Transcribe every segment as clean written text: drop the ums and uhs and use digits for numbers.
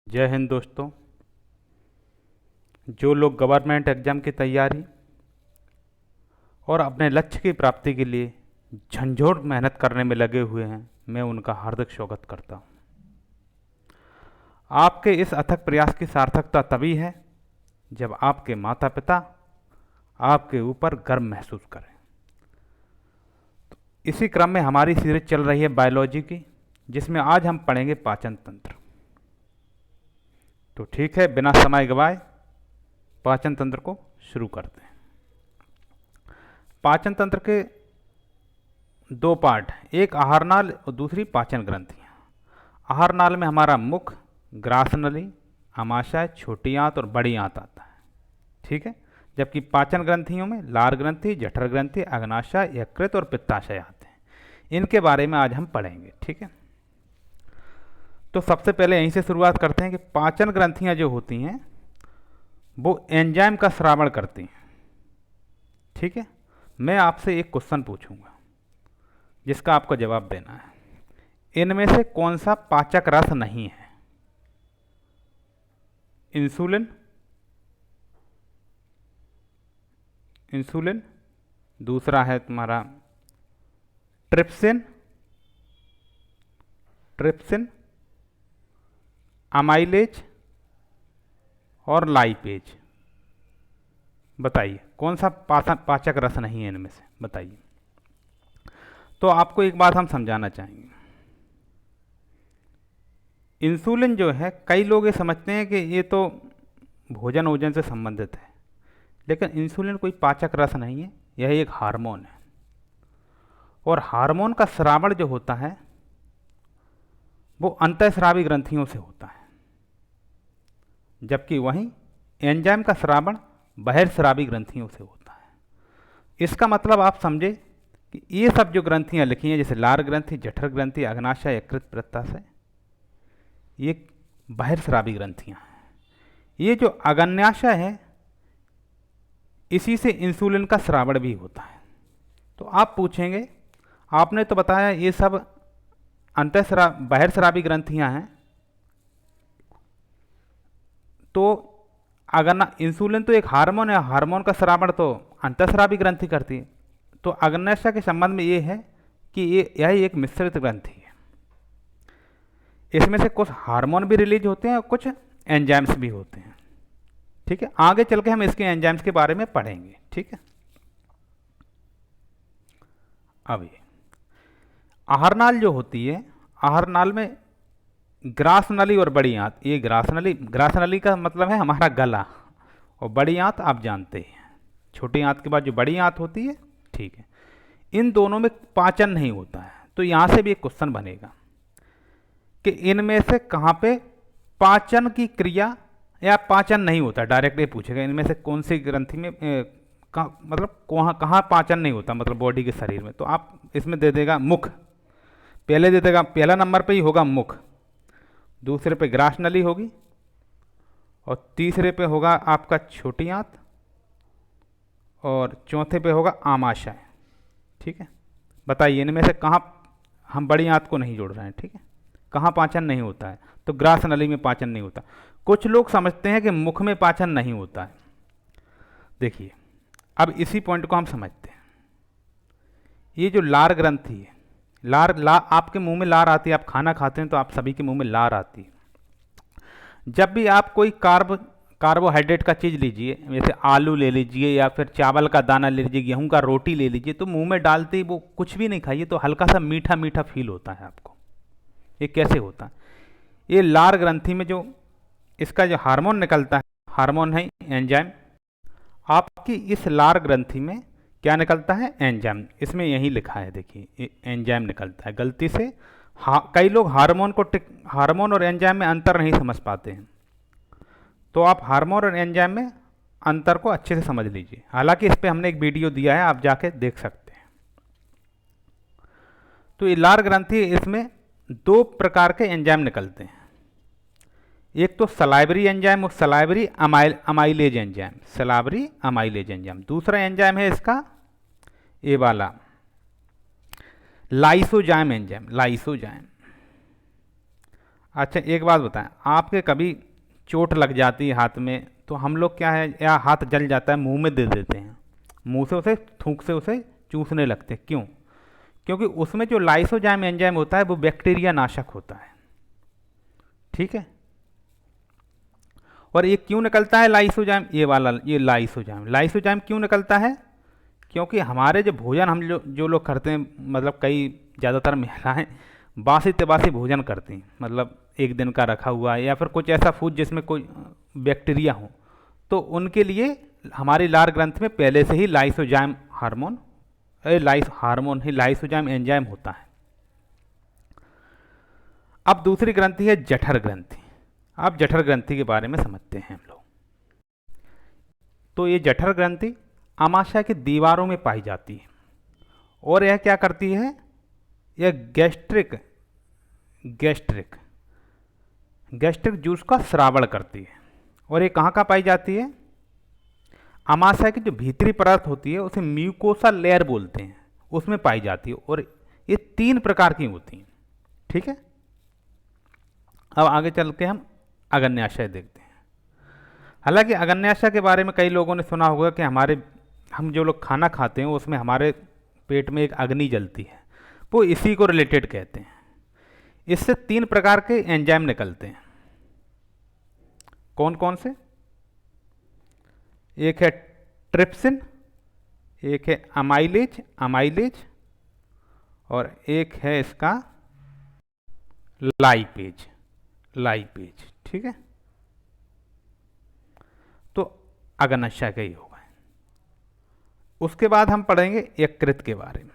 जय हिंद दोस्तों। जो लोग गवर्नमेंट एग्ज़ाम की तैयारी और अपने लक्ष्य की प्राप्ति के लिए झंझोड़ मेहनत करने में लगे हुए हैं, मैं उनका हार्दिक स्वागत करता हूं। आपके इस अथक प्रयास की सार्थकता तभी है जब आपके माता पिता आपके ऊपर गर्व महसूस करें। तो इसी क्रम में हमारी सीरीज चल रही है बायोलॉजी की, जिसमें आज हम पढ़ेंगे पाचन तंत्र। तो ठीक है, बिना समय गवाए पाचन तंत्र को शुरू करते हैं। पाचन तंत्र के दो पार्ट, एक आहार नाल और दूसरी पाचन ग्रंथियाँ। आहार नाल में हमारा मुख, ग्रास नली, आमाशय, छोटी आंत और बड़ी आंत आता है, ठीक है। जबकि पाचन ग्रंथियों में लार ग्रंथि, जठर ग्रंथि, अग्नाशय, यकृत और पित्ताशय आते हैं। इनके बारे में आज हम पढ़ेंगे, ठीक है। तो सबसे पहले यहीं से शुरुआत करते हैं कि पाचन ग्रंथियाँ जो होती हैं वो एंजाइम का श्रावण करती हैं, ठीक है। मैं आपसे एक क्वेश्चन पूछूंगा जिसका आपको जवाब देना है। इनमें से कौन सा पाचक रस नहीं है? इंसुलिन, इंसुलिन, दूसरा है तुम्हारा ट्रिप्सिन, ट्रिप्सिन, अमाइलेज और लाइपेज। बताइए कौन सा पाचक रस नहीं है इनमें से, बताइए। तो आपको एक बात हम समझाना चाहेंगे। इंसुलिन जो है, कई लोग ये समझते हैं कि ये तो भोजन वोजन से संबंधित है, लेकिन इंसुलिन कोई पाचक रस नहीं है, यह एक हार्मोन है। और हार्मोन का स्रावण जो होता है वो अंतःस्रावी ग्रंथियों से होता है, जबकि वहीं एंजाइम का स्रावण बहिर्स्रावी ग्रंथियों से होता है। इसका मतलब आप समझे कि ये सब जो ग्रंथियां लिखी हैं, जैसे लार ग्रंथि, जठर ग्रंथि, अग्नाशय, यकृत, पित्ताशय, ये बहिर्स्रावी ग्रंथियां हैं। ये जो अग्न्याशय है, इसी से इंसुलिन का स्रावण भी होता है। तो आप पूछेंगे, आपने तो बताया ये सब बहिर्स्रावी ग्रंथियां हैं, तो अगर इंसुलिन तो एक हार्मोन है, हार्मोन का स्रावण तो अंतःस्रावी ग्रंथि करती है। तो अग्न्याशय के संबंध में ये है कि यह एक मिश्रित ग्रंथि है। इसमें से कुछ हार्मोन भी रिलीज होते हैं और कुछ एंजाइम्स भी होते हैं, ठीक है। आगे चल के हम इसके एंजाइम्स के बारे में पढ़ेंगे, ठीक है। अब ये आहार नाल जो होती है, आहार नाल में ग्रास नली और बड़ी आंत, ये ग्रास नली का मतलब है हमारा गला, और बड़ी आंत आप जानते हैं, छोटी आंत के बाद जो बड़ी आंत होती है, ठीक है। इन दोनों में पाचन नहीं होता है। तो यहां से भी एक क्वेश्चन बनेगा कि इनमें से कहां पे पाचन की क्रिया या पाचन नहीं होता। डायरेक्ट ये पूछेगा इनमें से कौन सी ग्रंथि में मतलब कहाँ पाचन नहीं होता, मतलब बॉडी के शरीर में। तो आप इसमें दे देगा मुख, पहले दे देगा, पहला नंबर पे ही होगा मुख, दूसरे पे ग्रास नली होगी, और तीसरे पे होगा आपका छोटी आंत, और चौथे पे होगा आमाशय, ठीक है। बताइए इनमें से कहाँ, हम बड़ी आंत को नहीं जोड़ रहे हैं, ठीक है, कहाँ पाचन नहीं होता है? तो ग्रास नली में पाचन नहीं होता। कुछ लोग समझते हैं कि मुख में पाचन नहीं होता है। देखिए, अब इसी पॉइंट को हम समझते हैं। ये जो लार ग्रंथि है, आपके मुंह में लार आती है, आप खाना खाते हैं तो आप सभी के मुंह में लार आती है। जब भी आप कोई कार्बोहाइड्रेट का चीज़ लीजिए, जैसे आलू ले लीजिए या फिर चावल का दाना ले लीजिए, गेहूं का रोटी ले लीजिए, तो मुंह में डालते ही वो कुछ भी नहीं खाइए तो हल्का सा मीठा मीठा फील होता है आपको। ये कैसे होता है? ये लार ग्रंथि में जो इसका जो हार्मोन निकलता है, हार्मोन है एंजाइम, आपकी इस लार ग्रंथि में क्या निकलता है? एंजाइम। इसमें यही लिखा है, देखिए एंजाइम निकलता है। गलती से कई लोग हार्मोन और एंजाइम में अंतर नहीं समझ पाते हैं, तो आप हार्मोन और एंजाइम में अंतर को अच्छे से समझ लीजिए। हालांकि इस पर हमने एक वीडियो दिया है, आप जाके देख सकते हैं। तो ये लार ग्रंथि, इसमें दो प्रकार के एंजाइम निकलते हैं। एक तो सलाइवरी एंजाइम और salivary amylase enzyme, salivary amylase enzyme. दूसरा एंजाइम है इसका ये वाला लाइसोजाइम एंजाइम, लाइसोजाइम। अच्छा एक बात बताएं, आपके कभी चोट लग जाती है हाथ में तो हम लोग क्या है, या हाथ जल जाता है मुंह में दे देते हैं, मुंह से उसे थूक से उसे चूसने लगते हैं, क्यों? क्योंकि उसमें जो लाइसोजाइम एंजाइम होता है वो बैक्टीरिया नाशक होता है, ठीक है। और ये क्यों निकलता है लाइसोजाइम, ये वाला, ये लाइसोजाइम, लाइसोजाइम क्यों निकलता है? क्योंकि हमारे जो भोजन हम जो लोग करते हैं, मतलब कई ज़्यादातर महिलाएं बासी तिबासी भोजन करती हैं, मतलब एक दिन का रखा हुआ है या फिर कुछ ऐसा फूड जिसमें कोई बैक्टीरिया हो, तो उनके लिए हमारी लार ग्रंथि में पहले से ही लाइसोजाइम हार्मोन, ही लाइसोजाइम एंजाइम होता है। अब दूसरी ग्रंथि है जठर ग्रंथि। अब जठर ग्रंथि के बारे में समझते हैं हम लोग। तो ये जठर ग्रंथि आमाशय की दीवारों में पाई जाती है और यह क्या करती है, यह गैस्ट्रिक जूस का स्रावण करती है। और ये कहाँ पाई जाती है? आमाशय की जो भीतरी परत होती है उसे म्यूकोसा लेयर बोलते हैं, उसमें पाई जाती है। और ये 3 प्रकार की होती हैं, ठीक है। अब आगे चल के हम अग्न्याशय देखते हैं। हालांकि अग्न्याशय के बारे में कई लोगों ने सुना होगा कि हम जो लोग खाना खाते हैं उसमें हमारे पेट में एक अग्नि जलती है, वो इसी को रिलेटेड कहते हैं। इससे 3 प्रकार के एंजाइम निकलते हैं। कौन कौन से? एक है ट्रिप्सिन, एक है अमाइलेज और एक है इसका लाइपेज, ठीक है। तो अग्न्याशय का ही होगा। उसके बाद हम पढ़ेंगे यकृत के बारे में।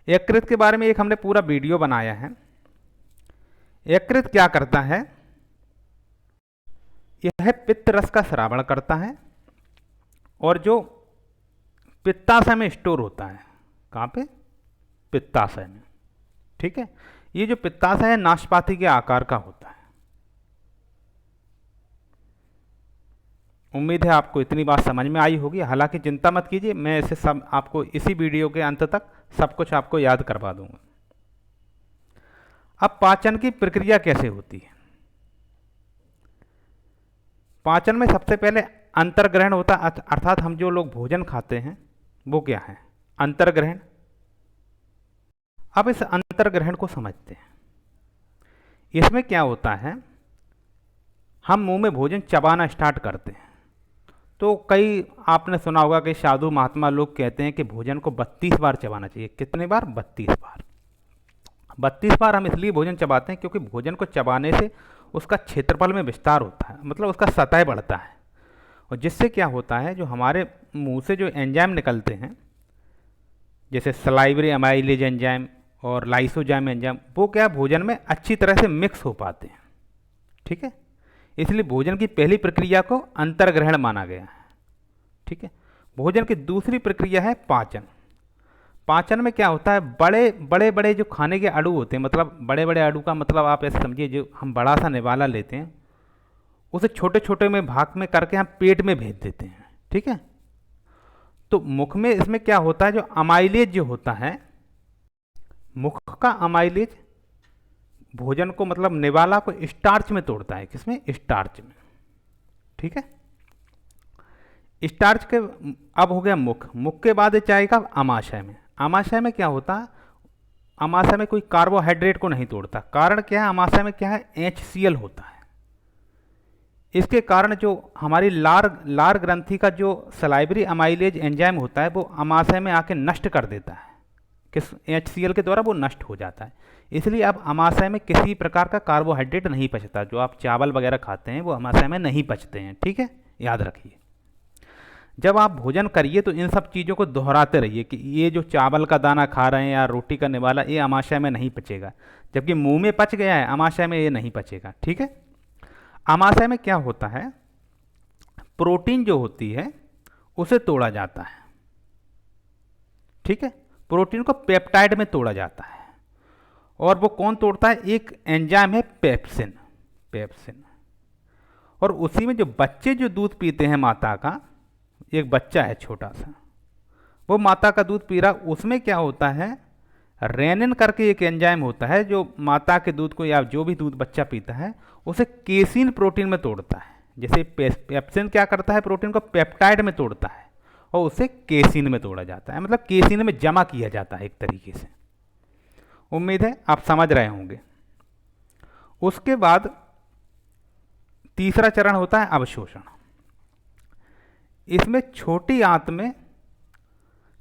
यकृत के बारे में एक हमने पूरा वीडियो बनाया है। यकृत क्या करता है? यह पित्त रस का स्रावण करता है और जो पित्ताशय में स्टोर होता है, कहाँ पे? पित्ताशय में, ठीक है। ये जो पित्ताशय है नाशपाती के आकार का होता है। उम्मीद है आपको इतनी बात समझ में आई होगी। हालांकि चिंता मत कीजिए, मैं इसे सब आपको इसी वीडियो के अंत तक सब कुछ आपको याद करवा दूंगा। अब पाचन की प्रक्रिया कैसे होती है? पाचन में सबसे पहले अंतर्ग्रहण होता है, अर्थात हम जो लोग भोजन खाते हैं वो क्या है? अंतर्ग्रहण। अब इस अंतर्ग्रहण को समझते हैं। इसमें क्या होता है, हम मुंह में भोजन चबाना स्टार्ट करते हैं। तो कई आपने सुना होगा कि साधु महात्मा लोग कहते हैं कि भोजन को 32 बार चबाना चाहिए। कितने बार? 32 बार। 32 बार हम इसलिए भोजन चबाते हैं क्योंकि भोजन को चबाने से उसका क्षेत्रफल में विस्तार होता है, मतलब उसका सतह बढ़ता है। और जिससे क्या होता है, जो हमारे मुंह से जो एंजाइम निकलते हैं, जैसे सलाइवरी अमाइलेज एंजाइम और लाइसोजाइम एंजाइम, वो क्या भोजन में अच्छी तरह से मिक्स हो पाते हैं, ठीक है। इसलिए भोजन की पहली प्रक्रिया को अंतर्ग्रहण माना गया है, ठीक है। भोजन की दूसरी प्रक्रिया है पाचन। पाचन में क्या होता है, बड़े बड़े जो खाने के अणु होते हैं, मतलब बड़े बड़े अणु का मतलब आप ऐसे समझिए, जो हम बड़ा सा निवाला लेते हैं उसे छोटे छोटे में भाग में करके हम पेट में भेज देते हैं, ठीक है। तो मुख में इसमें क्या होता है, जो अमाइलेज जो होता है, मुख का अमाइलेज भोजन को, मतलब निवाला को स्टार्च में तोड़ता है। किसमें? स्टार्च में, ठीक है। स्टार्च के अब हो गया मुख। मुख के बाद जाएगा अमाशय में। अमाशय में क्या होता है, अमाशय में कोई कार्बोहाइड्रेट को नहीं तोड़ता। कारण क्या है, अमाशय में क्या है, HCl होता है। इसके कारण जो हमारी लार ग्रंथि का जो सलाइवरी अमाइलेज एंजाइम होता है वो अमाशय में आके नष्ट कर देता है। किस? HCl के द्वारा वो नष्ट हो जाता है। इसलिए अब अमाशय में किसी प्रकार का कार्बोहाइड्रेट नहीं पचता। जो आप चावल वगैरह खाते हैं वो अमाशय में नहीं पचते हैं, ठीक है, याद रखिए। जब आप भोजन करिए तो इन सब चीज़ों को दोहराते रहिए कि ये जो चावल का दाना खा रहे हैं या रोटी का निवाला, ये अमाशय में नहीं पचेगा। जबकि मुंह में पच गया है, अमाशय में ये नहीं पचेगा, ठीक है। अमाशय में क्या होता है, प्रोटीन जो होती है उसे तोड़ा जाता है, ठीक है। प्रोटीन को पेप्टाइड में तोड़ा जाता है। और वो कौन तोड़ता है? एक एंजाइम है पेप्सिन। और उसी में जो बच्चे जो दूध पीते हैं माता का, एक बच्चा है छोटा सा, वो माता का दूध पी रहा, उसमें क्या होता है, रेनिन करके एक एंजाइम होता है जो माता के दूध को या जो भी दूध बच्चा पीता है उसे केसिन प्रोटीन में तोड़ता है। जैसे पेप्सिन क्या करता है, प्रोटीन को पेप्टाइड में तोड़ता है और उसे केसिन में तोड़ा जाता है, मतलब केसिन में जमा किया जाता है एक तरीके से। उम्मीद है आप समझ रहे होंगे। उसके बाद तीसरा चरण होता है अवशोषण। इसमें छोटी आंत में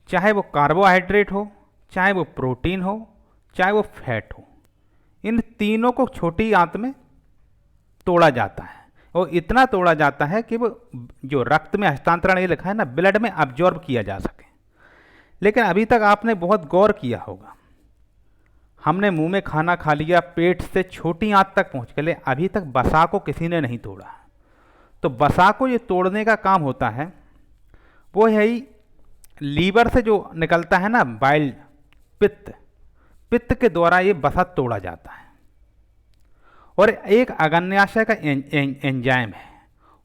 चाहे वो कार्बोहाइड्रेट हो, चाहे वो प्रोटीन हो, चाहे वो फैट हो, इन तीनों को छोटी आंत में तोड़ा जाता है और इतना तोड़ा जाता है कि वो जो रक्त में हस्तांतरण ये लिखा है ना, ब्लड में अब्जॉर्ब किया जा सके। लेकिन अभी तक आपने बहुत गौर किया होगा, हमने मुंह में खाना खा लिया, पेट से छोटी आंत तक पहुंच गए, अभी तक वसा को किसी ने नहीं तोड़ा। तो वसा को ये तोड़ने का काम होता है वो यही लीवर से जो निकलता है ना बाइल, पित्त के द्वारा ये वसा तोड़ा जाता है। और एक अग्न्याशय का एंजाइम है,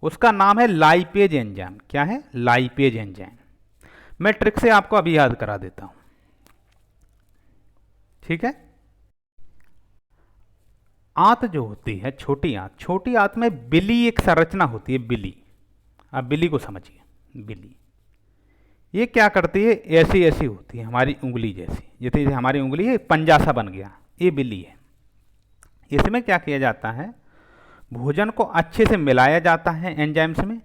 उसका नाम है लाइपेज एंजाइम। क्या है? Lipase enzyme. मैं ट्रिक से आपको अभी याद करा देता हूं, ठीक है। आंत जो होती है, छोटी आंत में बिली एक संरचना होती है, बिली। आप बिली को समझिए, बिली ये क्या करती है, ऐसी ऐसी होती है हमारी उंगली जैसी, जैसे हमारी उंगली है पंजा सा बन गया, ये बिली है। इसमें क्या किया जाता है, भोजन को अच्छे से मिलाया जाता है एंजाइम्स में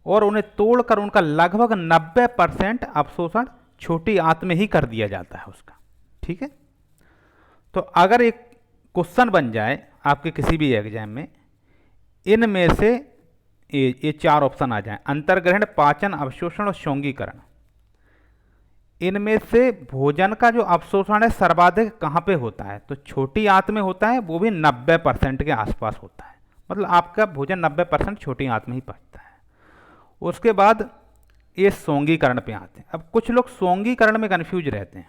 और उन्हें तोड़कर उनका लगभग 90% अवशोषण छोटी आंत में ही कर दिया जाता है उसका, ठीक है। तो अगर एक क्वेश्चन बन जाए आपके किसी भी एग्जाम में, इनमें से ये चार ऑप्शन आ जाए, अंतर्ग्रहण, पाचन, अवशोषण और शोंगीकरण, इनमें से भोजन का जो अवशोषण है सर्वाधिक कहाँ पे होता है, तो छोटी आंत में होता है, वो भी 90% के आसपास होता है। मतलब आपका भोजन 90% छोटी आंत में ही पचता है। उसके बाद ये शोंगीकरण पे आते हैं। अब कुछ लोग शोंगीकरण में कन्फ्यूज रहते हैं।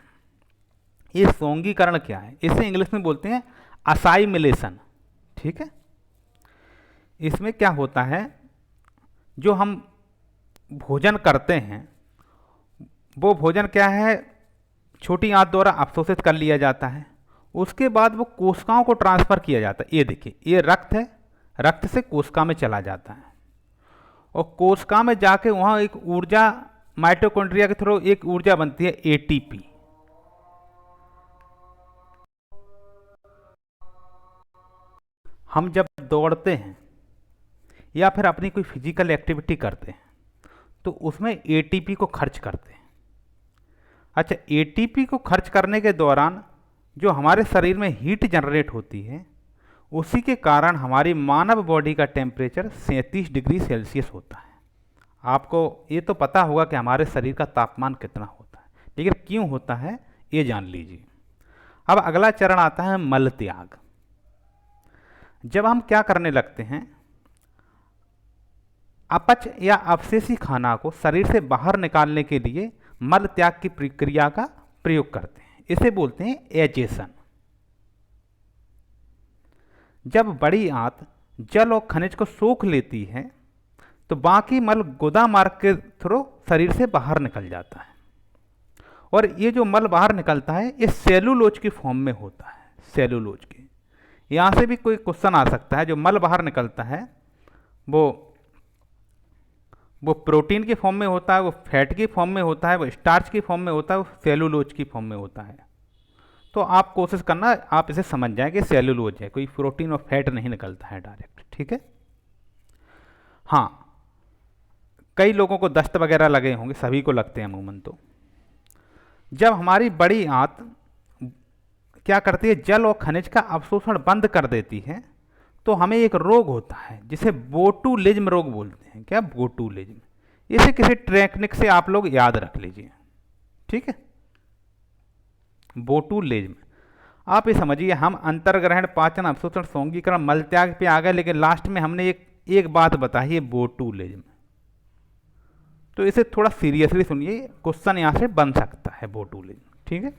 ये शोंगीकरण क्या है, इसे इंग्लिश में बोलते हैं असाइमिलेशन, ठीक है। इसमें क्या होता है, जो हम भोजन करते हैं वो भोजन क्या है, छोटी आंत द्वारा अवशोषित कर लिया जाता है। उसके बाद वो कोशिकाओं को ट्रांसफर किया जाता है। ये देखिए, ये रक्त है, रक्त से कोशिका में चला जाता है और कोशिका में जाके वहाँ एक ऊर्जा, माइटोकॉन्ड्रिया के थ्रू एक ऊर्जा बनती है एटीपी। हम जब दौड़ते हैं या फिर अपनी कोई फिजिकल एक्टिविटी करते हैं तो उसमें एटीपी को खर्च करते हैं। अच्छा, एटीपी को खर्च करने के दौरान जो हमारे शरीर में हीट जनरेट होती है, उसी के कारण हमारी मानव बॉडी का टेम्परेचर 37 डिग्री सेल्सियस होता है। आपको ये तो पता होगा कि हमारे शरीर का तापमान कितना होता है, लेकिन क्यों होता है ये जान लीजिए। अब अगला चरण आता है मल त्याग। जब हम क्या करने लगते हैं, अपच या अवशेषी खाना को शरीर से बाहर निकालने के लिए मल त्याग की प्रक्रिया का प्रयोग करते हैं, इसे बोलते हैं एजेशन। जब बड़ी आंत जल और खनिज को सोख लेती है तो बाकी मल गुदा मार्ग के थ्रू शरीर से बाहर निकल जाता है और ये जो मल बाहर निकलता है ये सेलुलोज की फॉर्म में होता है। सेलुलोज के यहाँ से भी कोई क्वेश्चन आ सकता है, जो मल बाहर निकलता है वो प्रोटीन की फॉर्म में होता है, वो फैट की फॉर्म में होता है, वो स्टार्च की फॉर्म में होता है, वो सेलुलोज की फॉर्म में होता है। तो आप कोशिश करना आप इसे समझ जाएं कि सेलुलोज है, कोई प्रोटीन और फैट नहीं निकलता है डायरेक्ट, ठीक है। हाँ, कई लोगों को दस्त वगैरह लगे होंगे, सभी को लगते हैं अमूमन। तो जब हमारी बड़ी आंत क्या करती है, जल और खनिज का अवशोषण बंद कर देती है तो हमें एक रोग होता है जिसे बोटुलिज्म रोग बोलते हैं। क्या? बोटुलिज्म। इसे किसी टेक्निक से आप लोग याद रख लीजिए, ठीक है। बोटुलिज्म, आप ये समझिए, हम अंतर्ग्रहण, पाचन, अवशोषण, शोंगीकरण, मल त्याग पे आ गए, लेकिन लास्ट में हमने एक बात बताई है, बोटुलिज्म। तो इसे थोड़ा सीरियसली सुनिए, क्वेश्चन यहां से बन सकता है, बोटुलिज्म, ठीक है।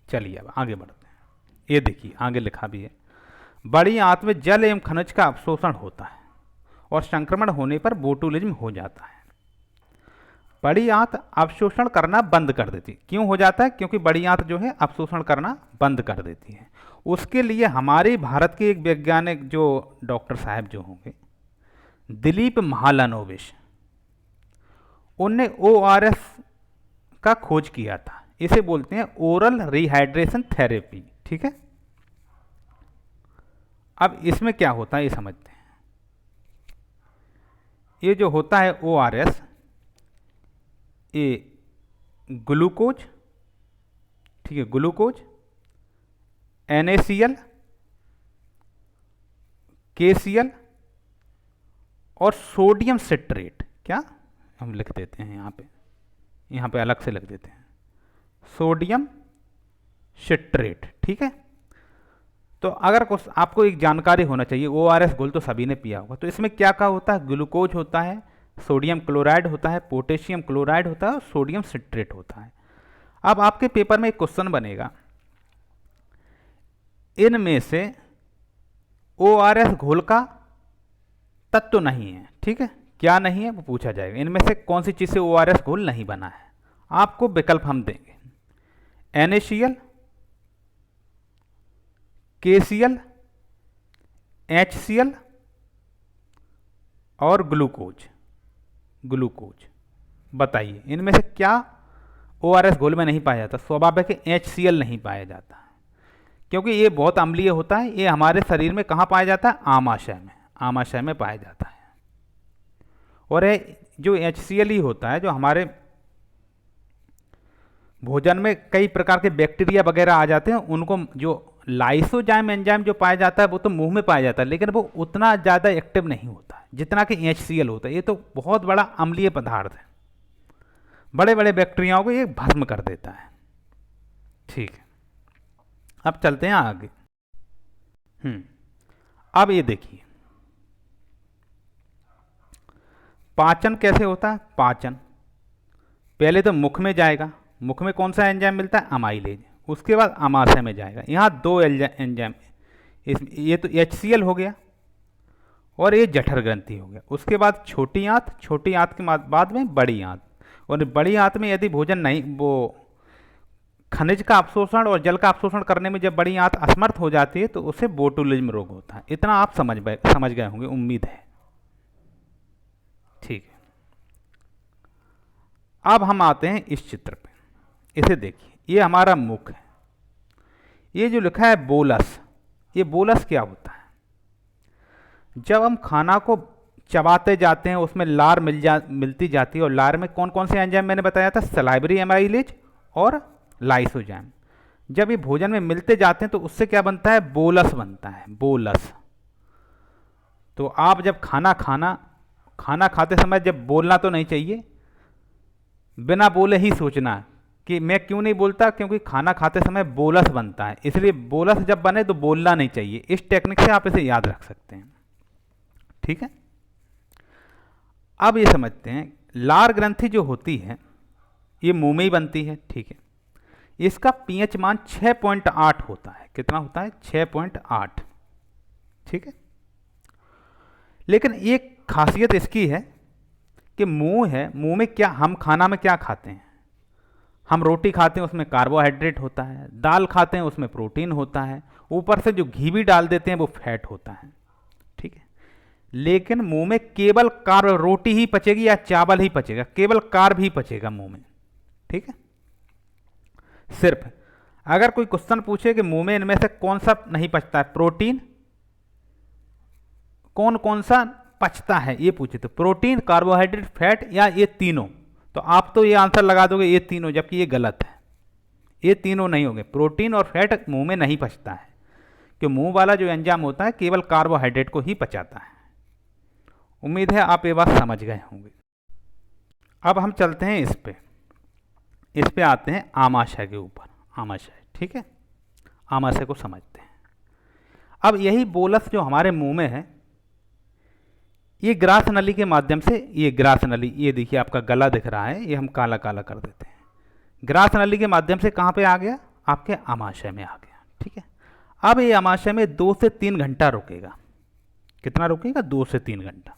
चलिए अब आगे बढ़ते हैं। ये देखिए आगे लिखा भी है, बड़ी आंत में जल एवं खनिज का अवशोषण होता है और संक्रमण होने पर बोटुलिज्म हो जाता है। बड़ी आंत अवशोषण करना बंद कर देती है। क्यों हो जाता है? क्योंकि बड़ी आंत जो है अवशोषण करना बंद कर देती है। उसके लिए हमारे भारत के एक वैज्ञानिक जो डॉक्टर साहब जो होंगे, दिलीप महालनोबिस, उनने ORS का खोज किया था। इसे बोलते हैं ओरल रिहाइड्रेशन थेरेपी। ठीक है, अब इसमें क्या होता है ये समझते हैं। ये जो होता है ORS, ये ग्लूकोज, ठीक है, ग्लूकोज, NaCl, KCl और सोडियम सिट्रेट, क्या हम लिख देते हैं यहाँ पे अलग से लिख देते हैं, सोडियम सिट्रेट। ठीक है, तो अगर कुछ आपको एक जानकारी होना चाहिए, ORS घोल तो सभी ने पिया होगा, तो इसमें क्या क्या होता है? ग्लूकोज होता है, सोडियम क्लोराइड होता है, पोटेशियम क्लोराइड होता है और सोडियम सिट्रेट होता है। अब आपके पेपर में एक क्वेश्चन बनेगा, इनमें से ORS घोल का तत्व नहीं है। ठीक है, क्या नहीं है वो पूछा जाएगा, इनमें से कौन सी चीज़ से ORS घोल नहीं बना है। आपको विकल्प हम देंगे, NaCl, KCl, HCl और ग्लूकोज। बताइए इनमें से क्या ORS घोल में नहीं पाया जाता? स्वाभाविक है HCl नहीं पाया जाता, क्योंकि ये बहुत अम्लीय होता है। ये हमारे शरीर में कहाँ पाया जाता है? आमाशय में पाया जाता है। और ये जो HCl ही होता है, जो हमारे भोजन में कई प्रकार के बैक्टीरिया वगैरह आ जाते हैं, उनको जो लाइसोजाइम एंजाइम जो पाया जाता है वो तो मुंह में पाया जाता है, लेकिन वो उतना ज़्यादा एक्टिव नहीं होता है जितना कि HCl होता है। ये तो बहुत बड़ा अम्लीय पदार्थ है, बड़े बड़े बैक्टीरियाओं को ये भस्म कर देता है। ठीक है, अब चलते हैं आगे। अब ये देखिए पाचन कैसे होता है। पाचन पहले तो मुख में जाएगा, मुख में कौन सा एंजाइम मिलता है? अमाइलेज। उसके बाद आमाशय में जाएगा, यहाँ दो एंजाइम, ये तो HCl हो गया और ये जठर ग्रंथि हो गया। उसके बाद छोटी आंत के बाद में बड़ी आंत, और बड़ी आंत में यदि भोजन नहीं, वो खनिज का अवशोषण और जल का अवशोषण करने में जब बड़ी आंत असमर्थ हो जाती है तो उसे बोटुलिज्म रोग होता है। इतना आप समझ गए होंगे, उम्मीद है। ठीक है, अब हम आते हैं इस चित्र पे, इसे देखिए, ये हमारा मुख है। ये जो लिखा है बोलस, ये बोलस क्या होता है? जब हम खाना को चबाते जाते हैं उसमें लार मिलती जाती है, और लार में कौन कौन से एंजाइम मैंने बताया था? सलाइवरी एमाइलेज और लाइसोजाइम। जब ये भोजन में मिलते जाते हैं तो उससे क्या बनता है? बोलस बनता है, बोलस। तो आप जब खाना खाते समय जब बोलना तो नहीं चाहिए, बिना बोले ही सोचना कि मैं क्यों नहीं बोलता, क्योंकि खाना खाते समय बोलस बनता है, इसलिए बोलस जब बने तो बोलना नहीं चाहिए। इस टेक्निक से आप इसे याद रख सकते हैं। ठीक है, अब ये समझते हैं, लार ग्रंथि जो होती है ये मुंह में ही बनती है। ठीक है, इसका पीएच मान 6.8 होता है। कितना होता है? 6.8। ठीक है, लेकिन एक खासियत इसकी है कि मुंह है, मुंह में क्या, हम खाना में क्या खाते हैं? हम रोटी खाते हैं उसमें कार्बोहाइड्रेट होता है, दाल खाते हैं उसमें प्रोटीन होता है, ऊपर से जो घी भी डाल देते हैं वो फैट होता है। ठीक है, लेकिन मुंह में केवल कार्ब, रोटी ही पचेगी या चावल ही पचेगा, केवल कार्ब ही पचेगा मुंह में। ठीक है, सिर्फ अगर कोई क्वेश्चन पूछे कि मुंह में इनमें से कौन सा नहीं पचता है, प्रोटीन कौन कौन सा पचता है ये पूछे, तो प्रोटीन, कार्बोहाइड्रेट, फैट या ये तीनों, तो आप तो ये आंसर लगा दोगे ये तीनों, जबकि ये गलत है। ये तीनों नहीं होंगे, प्रोटीन और फैट मुंह में नहीं पचता है, कि मुंह वाला जो एंजाइम होता है केवल कार्बोहाइड्रेट को ही पचाता है। उम्मीद है आप ये बात समझ गए होंगे। अब हम चलते हैं इस पे आते हैं आमाशय के ऊपर। आमाशय, ठीक है, आमाशय को समझते हैं। अब यही बोलस जो हमारे मुंह में है, ये ग्रास नली के माध्यम से, ये ग्रास नली, ये देखिए आपका गला दिख रहा है, ये हम काला काला कर देते हैं। ग्रास नली के माध्यम से कहाँ पे आ गया? आपके आमाशय में आ गया। ठीक है, अब ये आमाशय में 2 से 3 घंटा रुकेगा। कितना रुकेगा? 2 से 3 घंटा।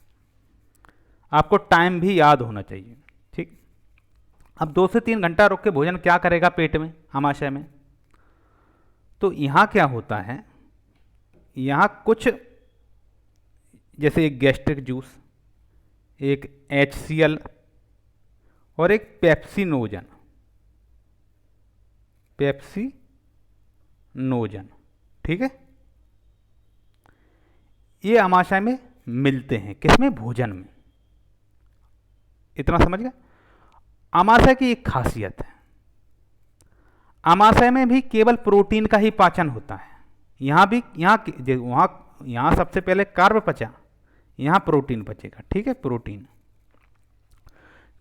आपको टाइम भी याद होना चाहिए। ठीक, अब 2 से 3 घंटा रुक के भोजन क्या करेगा पेट में, आमाशय में? तो यहाँ क्या होता है, यहाँ कुछ जैसे एक गैस्ट्रिक जूस, एक HCl और एक पेप्सिनोजन, ठीक है, ये आमाशय में मिलते हैं। किसमें? भोजन में। इतना समझ गए? आमाशय की एक खासियत है, आमाशय में भी केवल प्रोटीन का ही पाचन होता है। यहाँ भी यहाँ सबसे पहले कार्ब पचा, यहाँ प्रोटीन पचेगा, ठीक है। प्रोटीन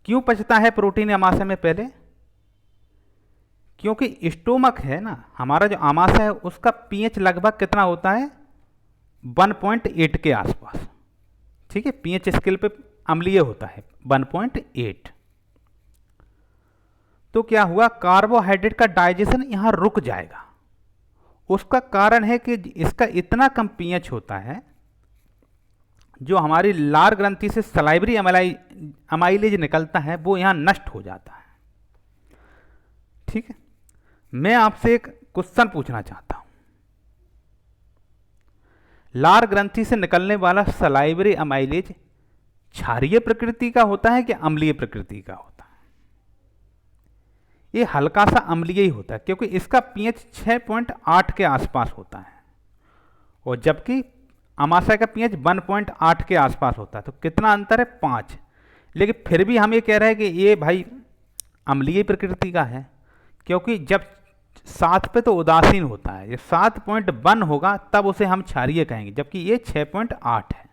क्यों पचता है प्रोटीन आमाशय में पहले? क्योंकि स्टोमक है ना, हमारा जो आमाशय है उसका पीएच लगभग कितना होता है? 1.8 के आसपास, ठीक है। पीएच स्केल पे अम्लीय होता है 1.8। तो क्या हुआ, कार्बोहाइड्रेट का डाइजेशन यहाँ रुक जाएगा। उसका कारण है कि इसका इतना कम पीएच होता है, जो हमारी लार ग्रंथि से सलाइवरी अमाइलेज निकलता है वो यहाँ नष्ट हो जाता है, ठीक है। मैं आपसे एक क्वेश्चन पूछना चाहता हूं, लार ग्रंथि से निकलने वाला सलाइवरी अमाइलेज क्षारीय प्रकृति का होता है कि अम्लीय प्रकृति का होता है? ये हल्का सा अम्लीय ही होता है, क्योंकि इसका पीएच 6.8 के आसपास होता है, और जबकि आमाशय का पीएच 1.8 के आसपास होता है। तो कितना अंतर है? 5। लेकिन फिर भी हम ये कह रहे हैं कि ये भाई अम्लीय प्रकृति का है, क्योंकि जब 7 पे तो उदासीन होता है, ये 7.1 होगा तब उसे हम क्षारीय कहेंगे, जबकि ये 6.8 है।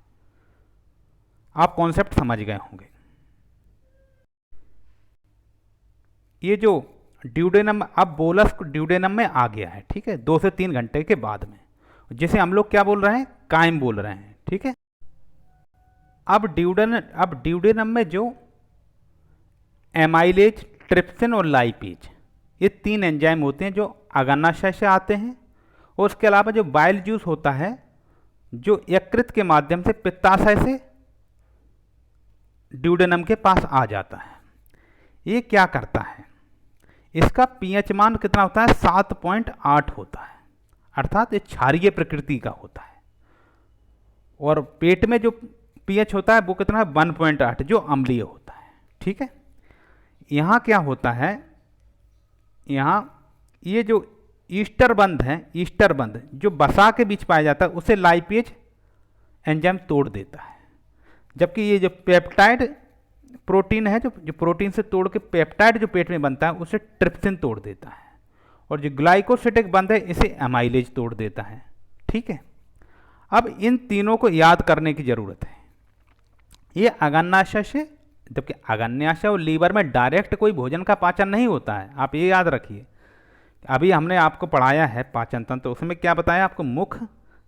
आप कॉन्सेप्ट समझ गए होंगे। ये जो ड्यूडेनम, अब बोलस ड्यूडेनम में आ गया है, ठीक है, 2 से 3 घंटे के बाद में, जिसे हम लोग क्या बोल रहे हैं? कायम बोल रहे हैं, ठीक है। अब ड्यूडेनम में जो एमाइलेज, ट्रिप्सिन और लाइपेज, ये 3 एंजाइम होते हैं जो अग्न्याशय से आते हैं, और उसके अलावा जो बाइल जूस होता है जो यकृत के माध्यम से पित्ताशय से ड्यूडेनम के पास आ जाता है। ये क्या करता है, इसका पीएच मान कितना होता है? 7.8 होता है, अर्थात ये क्षारीय प्रकृति का होता है। और पेट में जो पीएच होता है वो कितना है? 1.8, जो अम्लीय होता है, ठीक है। यहाँ क्या होता है, यहाँ ये जो ईस्टर बंध है, ईस्टर बंध जो वसा के बीच पाया जाता है, उसे लाइपेज एंजाइम तोड़ देता है, जबकि ये जो पेप्टाइड प्रोटीन है, जो प्रोटीन से तोड़ के पेप्टाइड जो पेट में बनता है उसे ट्रिप्सिन तोड़ देता है, और जो ग्लाइकोसिडिक बंध है इसे एमाइलेज तोड़ देता है, ठीक है। अब इन तीनों को याद करने की जरूरत है। ये अग्न्याशय से, जबकि अग्न्याशय और लीवर में डायरेक्ट कोई भोजन का पाचन नहीं होता है, आप ये याद रखिए। अभी हमने आपको पढ़ाया है पाचन तंत्र, तो उसमें क्या बताया आपको? मुख,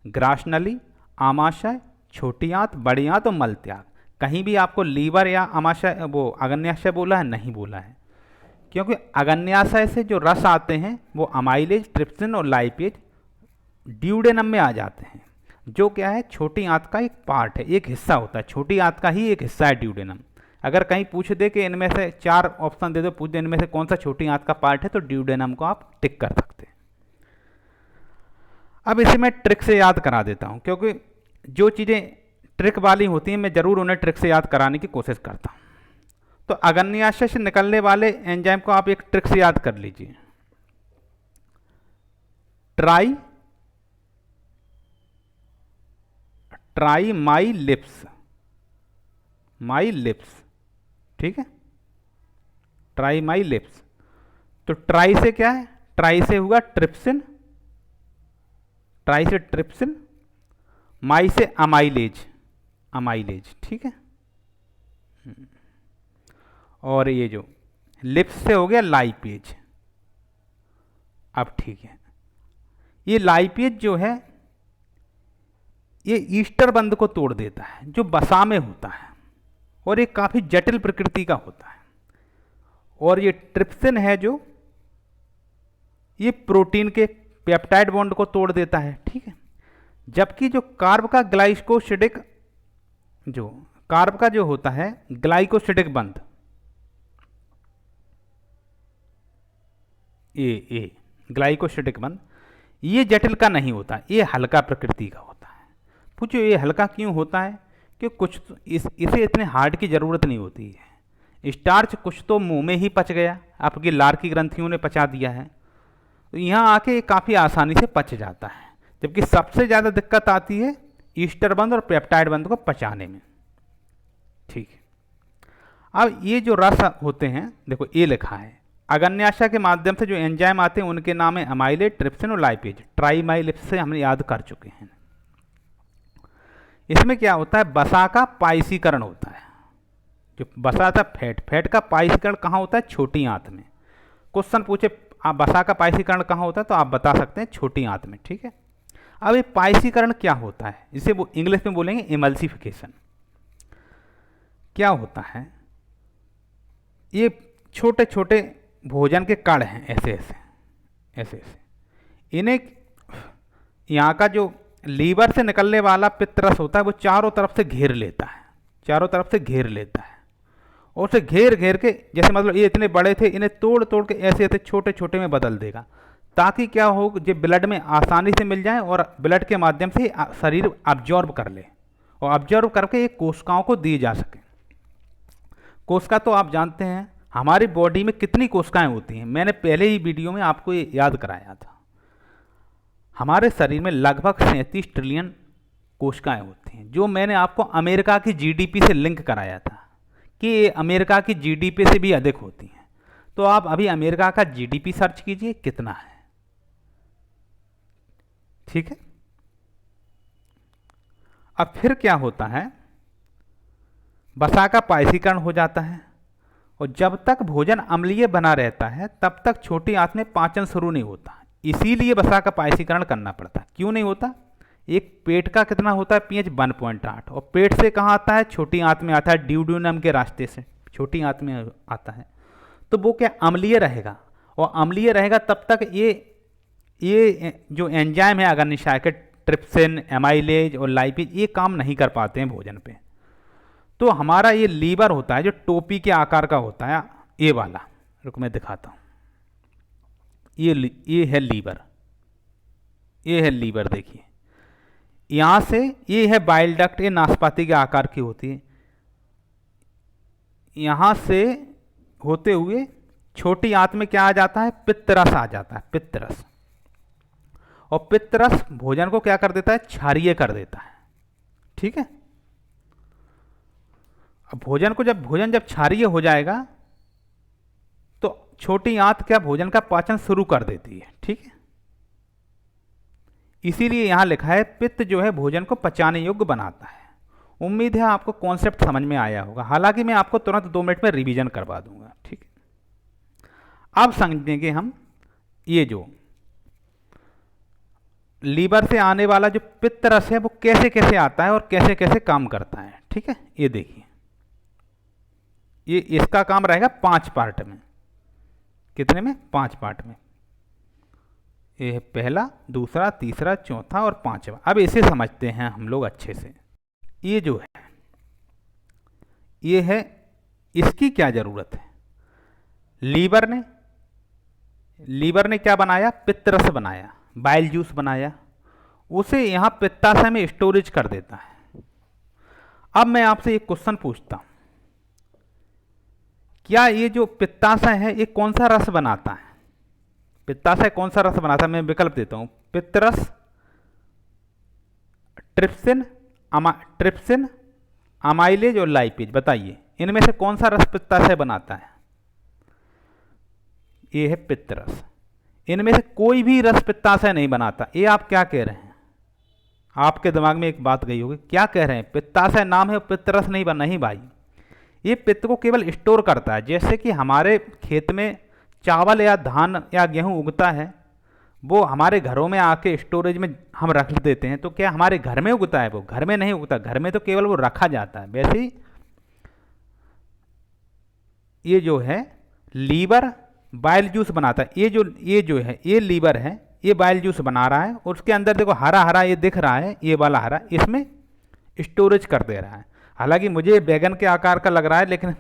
ग्रासनली, आमाशय, छोटी आंत, बड़ी आंत और मलत्याग। कहीं भी आपको लीवर या आमाशय, वो अग्न्याशय बोला है? नहीं बोला है, क्योंकि अग्न्याशय से जो रस आते हैं वो अमाइलेज, ट्रिप्सिन और लाइपेज ड्यूडेनम में आ जाते हैं, जो क्या है? छोटी आंत का एक पार्ट है, एक हिस्सा होता है, छोटी आंत का ही एक हिस्सा है ड्यूडेनम। अगर कहीं पूछ दे कि इनमें से 4 ऑप्शन दे दो, पूछ दे इनमें से कौन सा छोटी आंत का पार्ट है, तो ड्यूडेनम को आप टिक कर सकते हैं। अब इसे मैं ट्रिक से याद करा देता हूं, क्योंकि जो चीज़ें ट्रिक वाली होती हैं मैं जरूर उन्हें ट्रिक से याद कराने की कोशिश करता हूं। तो अग्न्याशय से निकलने वाले एंजाइम को आप एक ट्रिक से याद कर लीजिए। ट्राइमाइलिप्स, ठीक है, ट्राइमाइलिप्स। तो ट्राई से क्या है? ट्राई से हुआ ट्रिप्सिन, ट्राई से ट्रिप्सिन, माई से अमाइलेज, ठीक है। और ये जो लिप्स से हो गया लाइपेज। अब ठीक है, ये लाइपेज जो है ये ईस्टर बंध को तोड़ देता है, जो वसा में होता है, और ये काफ़ी जटिल प्रकृति का होता है। और ये ट्रिप्सिन है जो ये प्रोटीन के पेप्टाइड बॉन्ड को तोड़ देता है, ठीक है। जबकि जो कार्ब का ग्लाइकोसिडिक, जो कार्ब का जो होता है ग्लाइकोसिडिक बंध, ए ग्लाइकोसिडिक बंध, ये जटिल का नहीं होता, ये हल्का प्रकृति का होता है। पूछो ये हल्का क्यों होता है? कि कुछ इसे इतने हार्ड की ज़रूरत नहीं होती है। स्टार्च कुछ तो मुंह में ही पच गया, आपकी लार की ग्रंथियों ने पचा दिया है, तो यहाँ आके काफ़ी आसानी से पच जाता है। जबकि सबसे ज़्यादा दिक्कत आती है ईस्टर बंध और पेप्टाइड बंध को पचाने में। ठीक है, अब ये जो रस होते हैं, देखो ये लिखा है, अग्न्याशय के माध्यम से जो एंजाइम आते हैं उनके नाम है अमाइलेज, ट्रिप्सिन और लाइपेज। ट्राइमाइलिप्स से हमने याद कर चुके हैं। इसमें क्या होता है, वसा का पाइसीकरण होता है। जो वसा था फैट का पाइसीकरण कहाँ होता है? छोटी आंत में। क्वेश्चन पूछे आप वसा का पाइसीकरण कहाँ होता है, तो आप बता सकते हैं छोटी आंत में। ठीक है, अब ये पाइसीकरण क्या होता है, इसे वो इंग्लिश में बोलेंगे इमल्सिफिकेशन। क्या होता है, ये छोटे छोटे भोजन के कण हैं, ऐसे ऐसे ऐसे ऐसे। इन्हें यहाँ का जो लीवर से निकलने वाला पित्तरस होता है वो चारों तरफ से घेर लेता है, चारों तरफ से घेर लेता है, और उसे घेर घेर के, जैसे मतलब ये इतने बड़े थे, इन्हें तोड़ तोड़ के ऐसे ऐसे छोटे छोटे में बदल देगा, ताकि क्या हो, जो ब्लड में आसानी से मिल जाए और ब्लड के माध्यम से शरीर अब्जॉर्ब कर ले, और अब्जॉर्ब करके ये कोशिकाओं को दी जा सके। कोशिका तो आप जानते हैं हमारी बॉडी में कितनी कोशिकाएं होती हैं, मैंने पहले ही वीडियो में आपको ये याद कराया था। हमारे शरीर में लगभग 37 ट्रिलियन कोशिकाएं होती हैं, जो मैंने आपको अमेरिका की जीडीपी से लिंक कराया था कि ये अमेरिका की जीडीपी से भी अधिक होती हैं। तो आप अभी अमेरिका का जीडीपी सर्च कीजिए कितना है। ठीक है, अब फिर क्या होता है, वसा का पाइसीकरण हो जाता है, और जब तक भोजन अम्लीय बना रहता है तब तक छोटी आंत में पाचन शुरू नहीं होता। इसीलिए वसा का पाइसीकरण करना पड़ता है। क्यों नहीं होता? एक पेट का कितना होता है पीएच 1.8, और पेट से कहाँ आता है? छोटी आंत में आता है, ड्यूडेनम के रास्ते से छोटी आंत में आता है। तो वो क्या अम्लीय रहेगा, और अम्लीय रहेगा तब तक ये जो एंजाइम है अग्न्याशय के, ट्रिप्सिन, एमाइलेज और लाइपेज, ये काम नहीं कर पाते हैं भोजन पे। तो हमारा ये लीवर होता है जो टोपी के आकार का होता है, ये वाला, रुक मैं दिखाता हूँ। ये है लीवर, ये है लीवर, देखिए यहाँ से ये है बाइल डक्ट, ये नाशपाती के आकार की होती है। यहाँ से होते हुए छोटी आंत में क्या आ जाता है? पित्तरस आ जाता है, पित्तरस। और पित्तरस भोजन को क्या कर देता है? क्षारीय कर देता है। ठीक है, अब भोजन जब क्षारीय हो जाएगा तो छोटी आंत क्या भोजन का पाचन शुरू कर देती है। ठीक है, इसीलिए यहां लिखा है पित्त जो है भोजन को पचाने योग्य बनाता है। उम्मीद है आपको कॉन्सेप्ट समझ में आया होगा, हालांकि मैं आपको तुरंत 2 मिनट में रिवीजन करवा दूंगा। ठीक है, अब समझेंगे हम ये जो लीवर से आने वाला जो पित्त रस है वो कैसे कैसे आता है और कैसे कैसे काम करता है। ठीक है, ये देखिए, ये इसका काम रहेगा 5 पार्ट में। कितने में? 5 पार्ट में। ये है पहला, दूसरा, तीसरा, चौथा और 5वां। अब इसे समझते हैं हम लोग अच्छे से। ये जो है, ये है, इसकी क्या जरूरत है? लीवर ने क्या बनाया? पित्त रस बनाया, बाइल जूस बनाया, उसे यहां पित्ताशय में स्टोरेज कर देता है। अब मैं आपसे एक क्वेश्चन पूछता हूं, क्या ये जो पित्ताशय है ये कौन सा रस बनाता है? पित्ताशय कौन सा रस बनाता है? मैं विकल्प देता हूं, पित्तरस, ट्रिप्सिन, अमाइलेज और लाइपेज। बताइए इनमें से कौन सा रस पित्ताशय बनाता है? ये है पित्तरस। इनमें से कोई भी रस पित्ताशय नहीं बनाता। ये आप क्या कह रहे हैं? आपके दिमाग में एक बात गई होगी, क्या कह रहे हैं? पित्ताशय नाम है, पित्तरस नहीं बना। नहीं भाई, ये पित्त को केवल स्टोर करता है। जैसे कि हमारे खेत में चावल या धान या गेहूं उगता है, वो हमारे घरों में आके स्टोरेज में हम रख देते हैं, तो क्या हमारे घर में उगता है? वो घर में नहीं उगता, घर में तो केवल वो रखा जाता है। वैसे ही ये जो है लीवर बाइल जूस बनाता है। ये जो है ये लीवर है, ये बाइल जूस बना रहा है, और उसके अंदर देखो हरा हरा ये दिख रहा है, ये वाला हरा, इसमें स्टोरेज कर दे रहा है। हालांकि मुझे बैगन के आकार का लग रहा है, लेकिन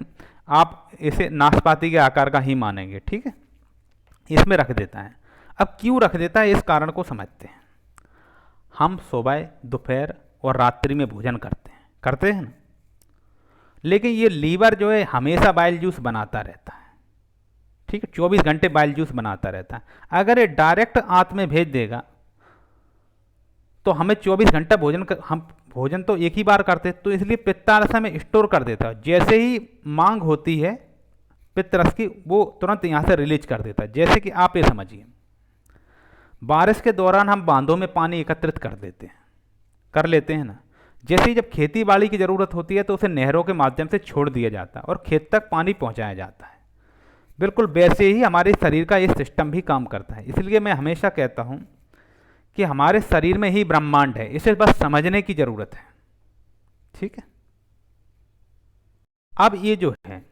आप इसे नाशपाती के आकार का ही मानेंगे। ठीक है, इसमें रख देता है। अब क्यों रख देता है, इस कारण को समझते हैं। हम सुबह, दोपहर और रात्रि में भोजन करते हैं ना, लेकिन ये लीवर जो है हमेशा बाइल जूस बनाता रहता है। ठीक है, 24 घंटे बाइल जूस बनाता रहता है। अगर ये डायरेक्ट आंत में भेज देगा तो हमें 24 घंटा हम भोजन तो एक ही बार करते, तो इसलिए पित्ताशय में स्टोर कर देता है। जैसे ही मांग होती है पित्त रस की, वो तुरंत यहाँ से रिलीज कर देता है। जैसे कि आप ये समझिए, बारिश के दौरान हम बांधों में पानी एकत्रित कर लेते हैं ना। जैसे ही जब खेती बाड़ी की ज़रूरत होती है तो उसे नहरों के माध्यम से छोड़ दिया जाता है और खेत तक पानी पहुँचाया जाता है। बिल्कुल वैसे ही हमारे शरीर का ये सिस्टम भी काम करता है। इसलिए मैं हमेशा कहता हूँ कि हमारे शरीर में ही ब्रह्मांड है, इसे बस समझने की ज़रूरत है। ठीक है, अब ये जो है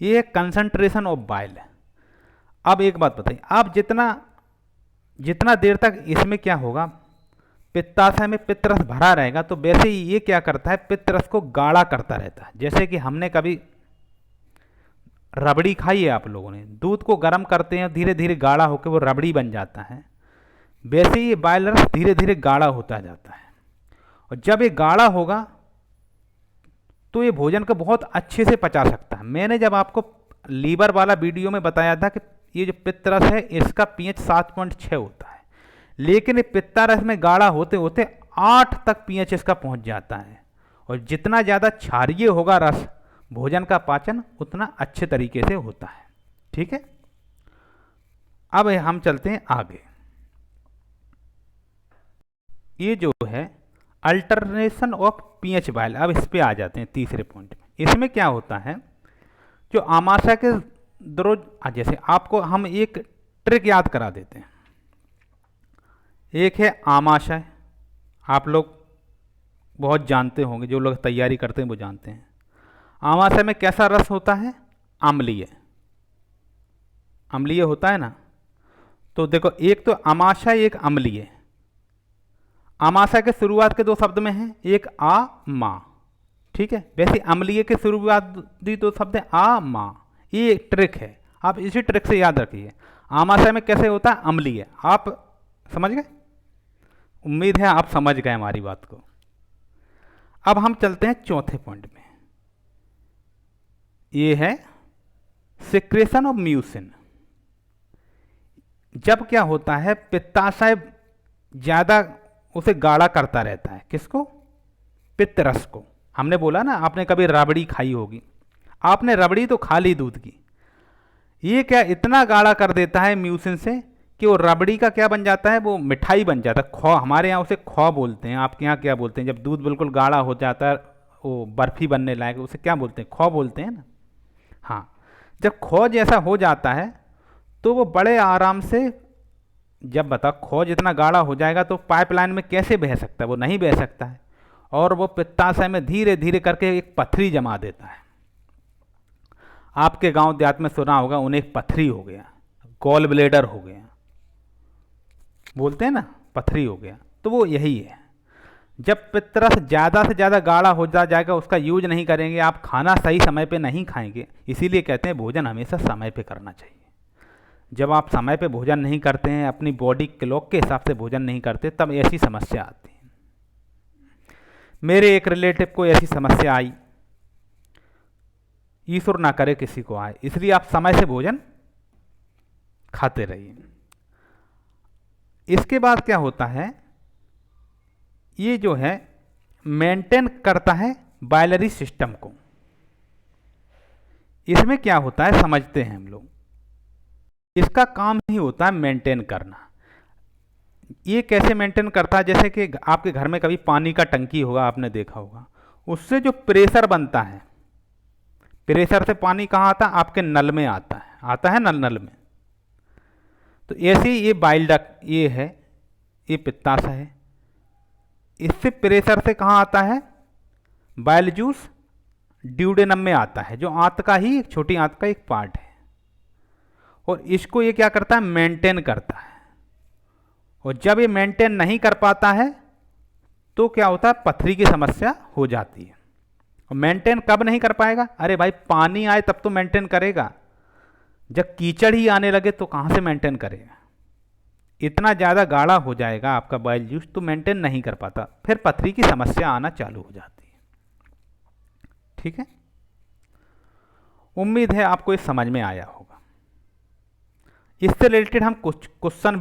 ये कंसंट्रेशन ऑफ बाइल है। अब एक बात बताइए, आप जितना देर तक इसमें क्या होगा, पित्ताशय में पित्तरस भरा रहेगा, तो वैसे ही ये क्या करता है, पित्तरस को गाढ़ा करता रहता है। जैसे कि हमने कभी रबड़ी खाई है, आप लोगों ने, दूध को गर्म करते हैं, धीरे धीरे गाढ़ा होकर वो रबड़ी बन जाता है। वैसे ही ये बाइल रस धीरे धीरे गाढ़ा होता जाता है, और जब ये गाढ़ा होगा तो ये भोजन को बहुत अच्छे से पचा सकता है। मैंने जब आपको लीवर वाला वीडियो में बताया था कि ये जो पित्तरस है इसका पीएच 7.6 होता है, लेकिन ये पित्तारस में गाढ़ा होते होते 8 तक पीएच इसका पहुंच जाता है। और जितना ज़्यादा क्षारीय होगा रस, भोजन का पाचन उतना अच्छे तरीके से होता है। ठीक है, अब हम चलते हैं आगे। ये जो है अल्टरनेशन ऑफ पीएच बाइल, अब इस पे आ जाते हैं तीसरे पॉइंट में। इसमें क्या होता है, जो आमाशय के दरोज, जैसे आपको हम एक ट्रिक याद करा देते हैं। एक है आमाशय, आप लोग बहुत जानते होंगे, जो लोग तैयारी करते हैं वो जानते हैं। आमाशय में कैसा रस होता है, अम्लीय होता है ना। तो देखो, एक तो आमाशय, एक अम्लीय। आमाशय के शुरुआत के 2 शब्द में हैं, एक आ मा। ठीक है, वैसे अम्लीय के शुरुआती 2 शब्द हैं आ मा। ये एक ट्रिक है, आप इसी ट्रिक से याद रखिए। आमाशय में कैसे होता है, अम्लीय। आप समझ गए, उम्मीद है आप समझ गए हमारी बात को। अब हम चलते हैं चौथे पॉइंट में। ये है सिक्रेशन ऑफ म्यूसिन। जब क्या होता है, पित्ताशय ज़्यादा उसे गाढ़ा करता रहता है, किसको, पित्त रस को। हमने बोला ना, आपने कभी रबड़ी खाई होगी, आपने रबड़ी तो खा ली दूध की, ये क्या इतना गाढ़ा कर देता है म्यूसिन से कि वो रबड़ी का क्या बन जाता है, वो मिठाई बन जाता है। खौ, हमारे यहाँ उसे खौ बोलते हैं, आपके यहाँ क्या बोलते हैं, जब दूध बिल्कुल गाढ़ा हो जाता है, वो बर्फी बनने लायक, उसे क्या बोलते हैं, खौ बोलते हैं ना। हाँ, जब खौ जैसा हो जाता है तो वो बड़े आराम से, जब बता खौ जितना गाढ़ा हो जाएगा तो पाइपलाइन में कैसे बह सकता है, वो नहीं बह सकता है, और वो पित्ताशय में धीरे धीरे करके एक पथरी जमा देता है। आपके गांव देहात में सुना होगा, उन्हें एक पथरी हो गया, गॉल ब्लेडर हो गया, बोलते हैं ना, पथरी हो गया। तो वो यही है, जब पित्तरस ज़्यादा से ज़्यादा गाढ़ा हो जाएगा, उसका यूज नहीं करेंगे, आप खाना सही समय पे नहीं खाएंगे। इसीलिए कहते हैं भोजन हमेशा समय पे करना चाहिए। जब आप समय पे भोजन नहीं करते हैं, अपनी बॉडी क्लॉक के हिसाब से भोजन नहीं करते, तब ऐसी समस्या आती है। मेरे एक रिलेटिव को ऐसी समस्या आई, ईश्वर ना करे किसी को आए, इसलिए आप समय से भोजन खाते रहिए। इसके बाद क्या होता है, ये जो है मेंटेन करता है बाइलरी सिस्टम को। इसमें क्या होता है समझते हैं हम लोग, इसका काम ही होता है मेंटेन करना। ये कैसे मेंटेन करता है, जैसे कि आपके घर में कभी पानी का टंकी होगा, आपने देखा होगा, उससे जो प्रेशर बनता है, प्रेशर से पानी कहाँ आता है, आपके नल में आता है नल में। तो ऐसे ही ये बाइल डक्ट, ये है, ये पित्ताशय है, इससे प्रेशर से कहाँ आता है, बाइल जूस ड्यूडेनम में आता है, जो आंत का ही एक छोटी आंत का एक पार्ट है, और इसको ये क्या करता है, मेंटेन करता है। और जब ये मेंटेन नहीं कर पाता है तो क्या होता है, पथरी की समस्या हो जाती है। और मेंटेन कब नहीं कर पाएगा, अरे भाई पानी आए तब तो मेंटेन करेगा, जब कीचड़ ही आने लगे तो कहाँ से मेंटेन करेगा। इतना ज़्यादा गाढ़ा हो जाएगा आपका बॉयल जूस तो मेंटेन नहीं कर पाता, फिर पथरी की समस्या आना चालू हो जाती है। ठीक है, उम्मीद है आपको ये समझ में आया होगा। इससे रिलेटेड हम कुछ क्वेश्चन